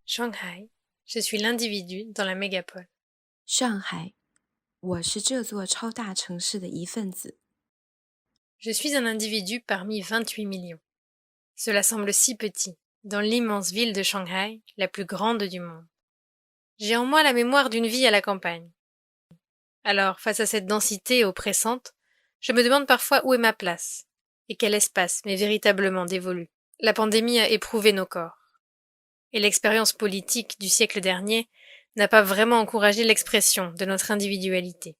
Shanghai, je suis l'individu dans la mégapole. 上海，我是这座超大城市的一份子。Je suis un individu parmi 28 millions. Cela semble si petit, dans l'immense ville de Shanghai, la plus grande du monde. J'ai en moi la mémoire d'une vie à la campagne. Alors, face à cette densité oppressante, je me demande parfois où est ma place, et quel espace m'est véritablement dévolu. La pandémie a éprouvé nos corps, et l'expérience politique du siècle dernier n'a pas vraiment encouragé l'expression de notre individualité.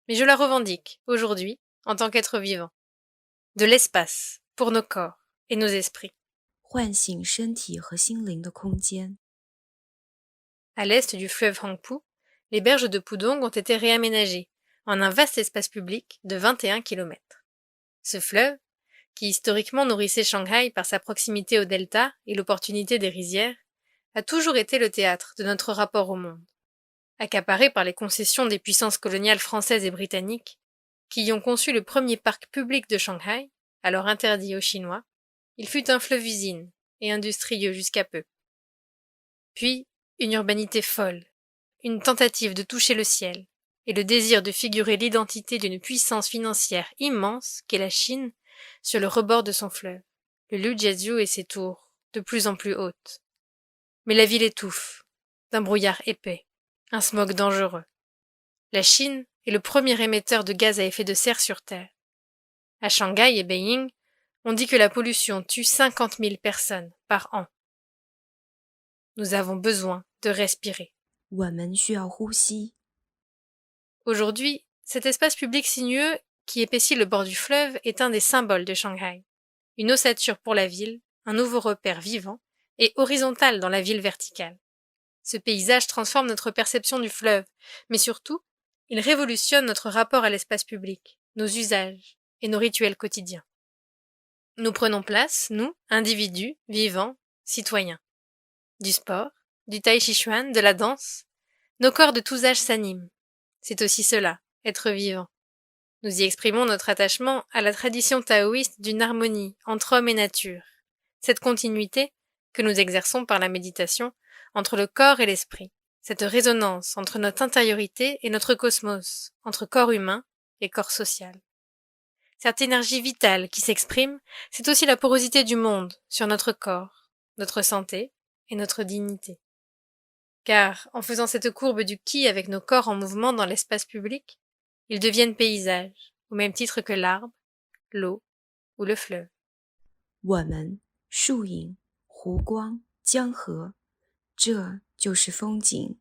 Mais je la revendique, aujourd'hui, en tant qu'être vivant. De l'espace, pour nos corps et nos esprits. 唤醒身体和心灵的空间。À l'est du fleuve Hangpu, les berges de Pudong ont été réaménagées en un vaste espace public de 21 kilomètres. Ce fleuve, qui historiquement nourrissait Shanghai par sa proximité au delta et l'opportunité des rizières, a toujours été le théâtre de notre rapport au monde. Accaparé par les concessions des puissances coloniales françaises et britanniques, qui y ont conçu le premier parc public de Shanghai, alors interdit aux Chinois, il fut un fleuve-usine et industrieux jusqu'à peu. Puis, une urbanité folle, une tentative de toucher le ciel, et le désir de figurer l'identité d'une puissance financière immense qu'est la Chine sur le rebord de son fleuve, le Lujiazhou et ses tours, de plus en plus hautes. Mais la ville étouffe, d'un brouillard épais, un smog dangereux. La Chine est le premier émetteur de gaz à effet de serre sur Terre. À Shanghai et Beijing, on dit que la pollution tue 50 000 personnes par an. Nous avons besoin de respirer. 我们需要呼吸。Aujourd'hui, cet espace public sinueux qui épaissit le bord du fleuve est un des symboles de Shanghai. Une ossature pour la ville, un nouveau repère vivant et horizontal dans la ville verticale. Ce paysage transforme notre perception du fleuve, mais surtout, il révolutionne notre rapport à l'espace public, nos usages et nos rituels quotidiens. Nous prenons place, nous, individus, vivants, citoyens. Du sport, du tai chi chuan, de la danse, nos corps de tous âges s'animent. C'est aussi cela, être vivant. Nous y exprimons notre attachement à la tradition taoïste d'une harmonie entre homme et nature. Cette continuité, que nous exerçons par la méditation, entre le corps et l'esprit. Cette résonance entre notre intériorité et notre cosmos, entre corps humain et corps social. Cette énergie vitale qui s'exprime, c'est aussi la porosité du monde sur notre corps, notre santé et notre dignité. Car, en faisant cette courbe du Qi avec nos corps en mouvement dans l'espace public, ils deviennent paysages, au même titre que l'arbre, l'eau ou le fleuve. 我们、树影、湖光、江河，这就是风景。